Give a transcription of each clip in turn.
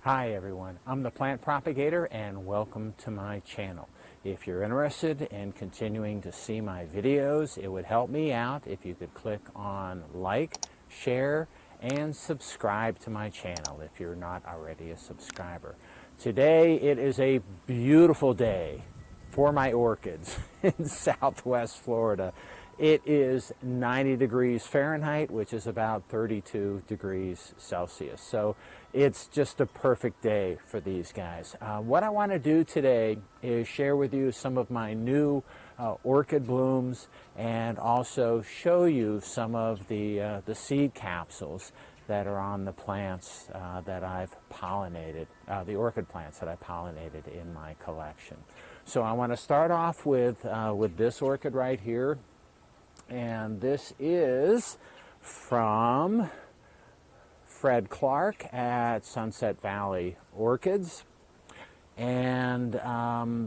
Hi everyone, I'm the Plant Propagator and welcome to my channel. If you're interested in continuing to see my videos, it would help me out if you could click on like, share, and subscribe to my channel if you're not already a subscriber. Today it is a beautiful day for my orchids in Southwest Florida. It is 90 degrees Fahrenheit, which is about 32 degrees Celsius. So it's just a perfect day for these guys. What I want to do today is share with you some of my new orchid blooms and also show you some of the seed capsules that are on the plants that I've pollinated, the orchid plants that I pollinated in my collection. So I want to start off with this orchid right here. And this is from Fred Clark at Sunset Valley Orchids. And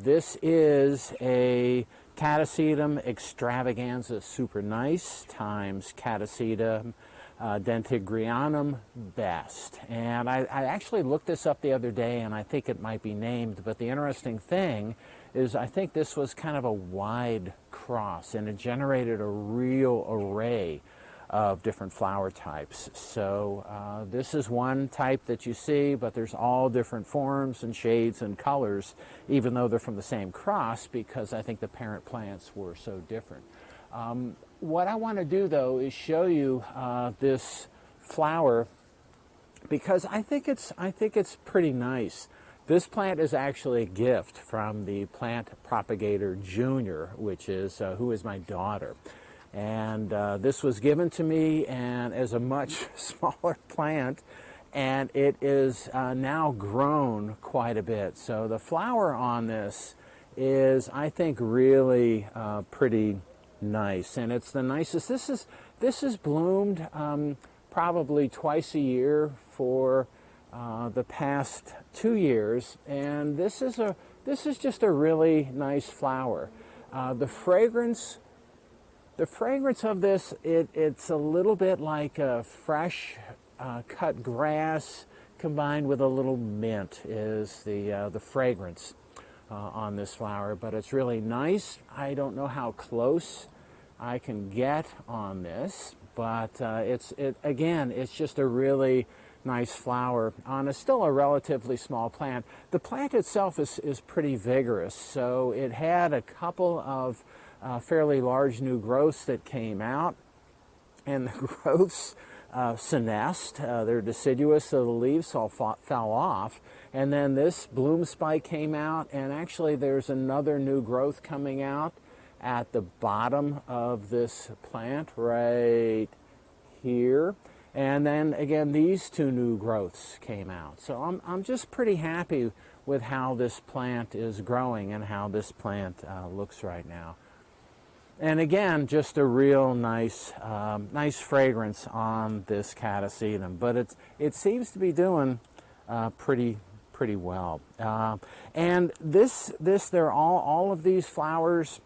this is a Catasetum extravaganza super nice times Catasetum dentigrianum best. And I actually looked this up the other day and I think it might be named, but the interesting thing is I think this was kind of a wide cross and it generated a real array of different flower types. So this is one type that you see, but there's all different forms and shades and colors, even though they're from the same cross, because I think the parent plants were so different. What I want to do though is show you this flower because I think it's pretty nice. This plant is actually a gift from the Plant Propagator Jr., which is who is my daughter. And this was given to me and as a much smaller plant, and it is now grown quite a bit. So the flower on this is, I think, really pretty nice, and it's the nicest. This is bloomed probably twice a year for the past 2 years, and this is just a really nice flower. The fragrance of this, it's a little bit like a fresh cut grass combined with a little mint is the fragrance on this flower, but it's really nice. I don't know how close I can get on this, but again, it's just a really nice flower on still a relatively small plant. The plant itself is pretty vigorous, so it had a couple of fairly large new growths that came out, and the growths senesced. They're deciduous, so the leaves all fell off, and then this bloom spike came out, and actually there's another new growth coming out at the bottom of this plant right here. And then again, these two new growths came out. So I'm just pretty happy with how this plant is growing and how this plant looks right now. And again, just a real nice fragrance on this Catasetum, but it seems to be doing pretty well. And they're all of these flowers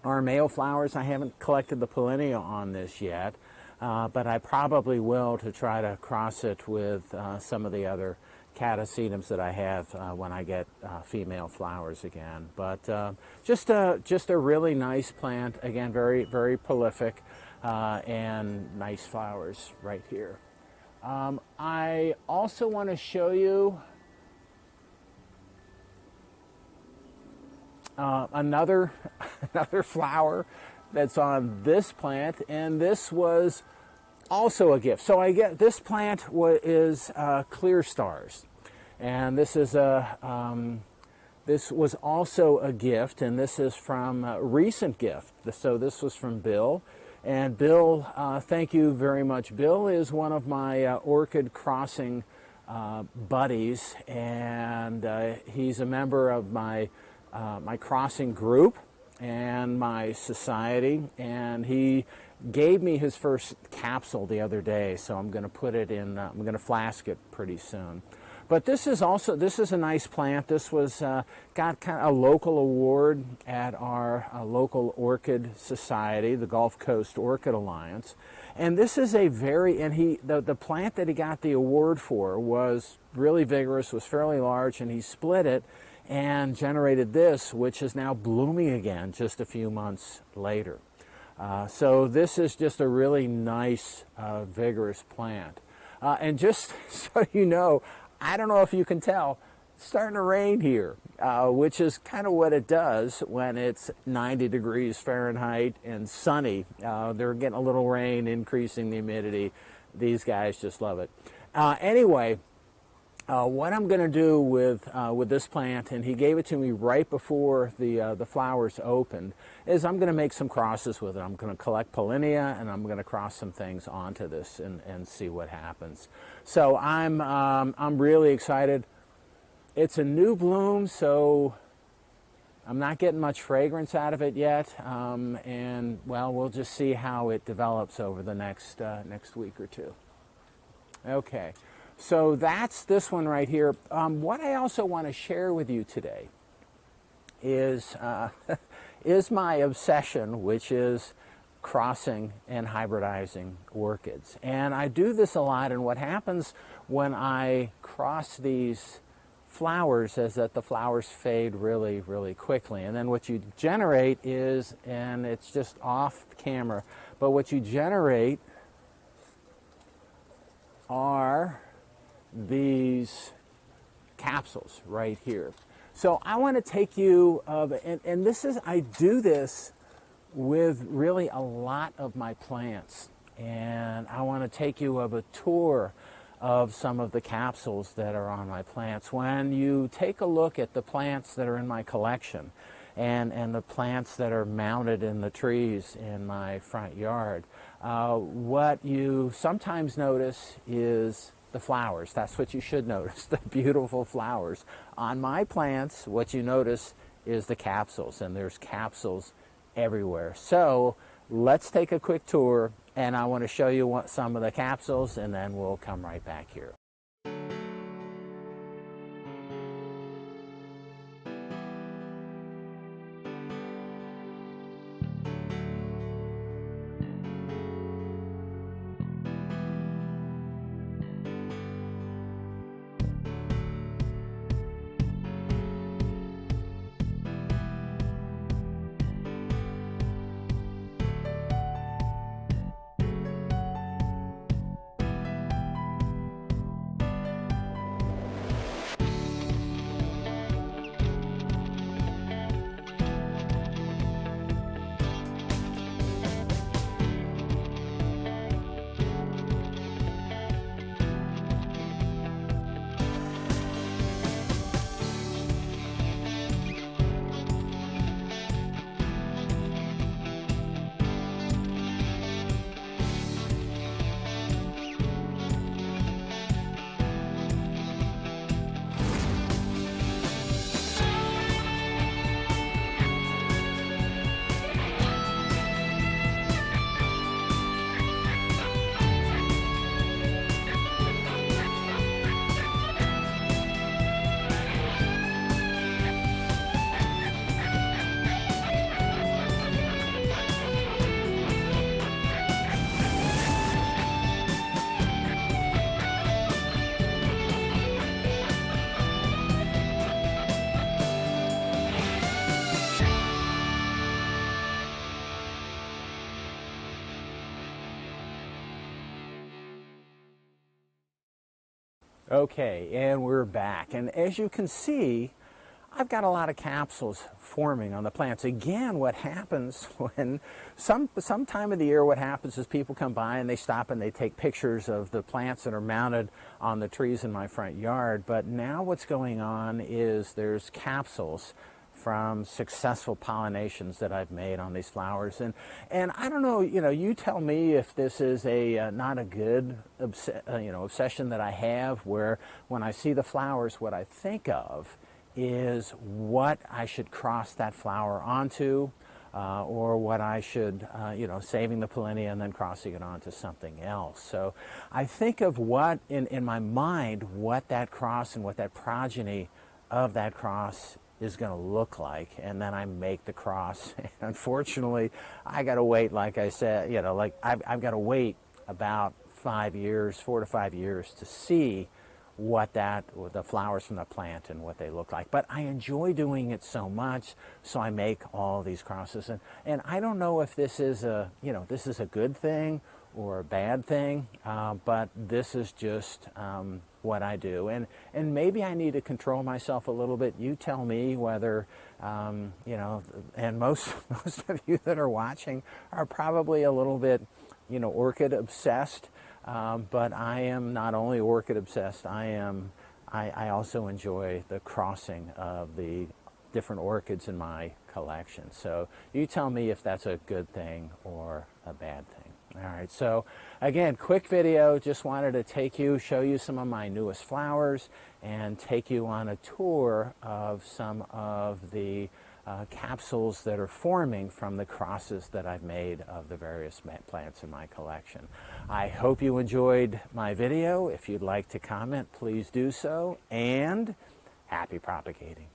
are male flowers. I haven't collected the pollinia on this yet. But I probably will to try to cross it with some of the other Catasetums that I have when I get female flowers again. But just a really nice plant, again, very, very prolific, and nice flowers right here. I also want to show you another flower that's on this plant, and this was also a gift. So this plant is clear stars, and this was also a gift, and this is from a recent gift. So this was from Bill, and Bill, thank you very much. Bill is one of my orchid crossing buddies, and he's a member of my crossing group and my society, and he gave me his first capsule the other day, so I'm going to put it in, I'm going to flask it pretty soon. But this is a nice plant. This was got kind of a local award at our local orchid society, the Gulf Coast Orchid Alliance, And this is a very, and the plant that he got the award for was really vigorous, was fairly large, and he split it and generated this, which is now blooming again just a few months later. So this is just a really nice, vigorous plant. And just so you know, I don't know if you can tell, it's starting to rain here, which is kind of what it does when it's 90 degrees Fahrenheit and sunny. They're getting a little rain, increasing the humidity. These guys just love it. Anyway, what I'm going to do with this plant, and he gave it to me right before the flowers opened, is I'm going to make some crosses with it. I'm going to collect pollinia, and I'm going to cross some things onto this and see what happens. So I'm really excited. It's a new bloom, so I'm not getting much fragrance out of it yet, and well, we'll just see how it develops over the next week or two. Okay. So that's this one right here. What I also want to share with you today is my obsession, which is crossing and hybridizing orchids. And I do this a lot, and what happens when I cross these flowers is that the flowers fade really, really quickly. And then what you generate is, and it's just off camera, but what you generate are these capsules right here. So I want to take you, and this is, I do this with really a lot of my plants, and I want to take you of a tour of some of the capsules that are on my plants. When you take a look at the plants that are in my collection and the plants that are mounted in the trees in my front yard, what you sometimes notice is the flowers. That's what you should notice, the beautiful flowers. On my plants, what you notice is the capsules, and there's capsules everywhere. So let's take a quick tour, and I want to show you some of the capsules, and then we'll come right back here. Okay, and we're back. And as you can see, I've got a lot of capsules forming on the plants. Again, what happens when some time of the year, what happens is people come by and they stop and they take pictures of the plants that are mounted on the trees in my front yard. But now what's going on is there's capsules from successful pollinations that I've made on these flowers. And I don't know, you tell me if this is not a good obsession that I have, where when I see the flowers, what I think of is what I should cross that flower onto, or what I should, saving the pollinia and then crossing it onto something else. So I think of what, in my mind, what that cross and what that progeny of that cross is going to look like, and then I make the cross. And unfortunately, I got to wait, like I said, I've got to wait about 5 years, 4 to 5 years, to see the flowers from the plant and what they look like. But I enjoy doing it so much, so I make all these crosses. And I don't know if this is a good thing or a bad thing, but this is just what I do. And maybe I need to control myself a little bit. You tell me whether, and most of you that are watching are probably a little bit, orchid obsessed. But I am not only orchid obsessed, I also enjoy the crossing of the different orchids in my collection. So you tell me if that's a good thing or a bad thing. All right, so again, quick video, just wanted to show you some of my newest flowers and take you on a tour of some of the capsules that are forming from the crosses that I've made of the various plants in my collection. I hope you enjoyed my video. If you'd like to comment, please do so, and happy propagating.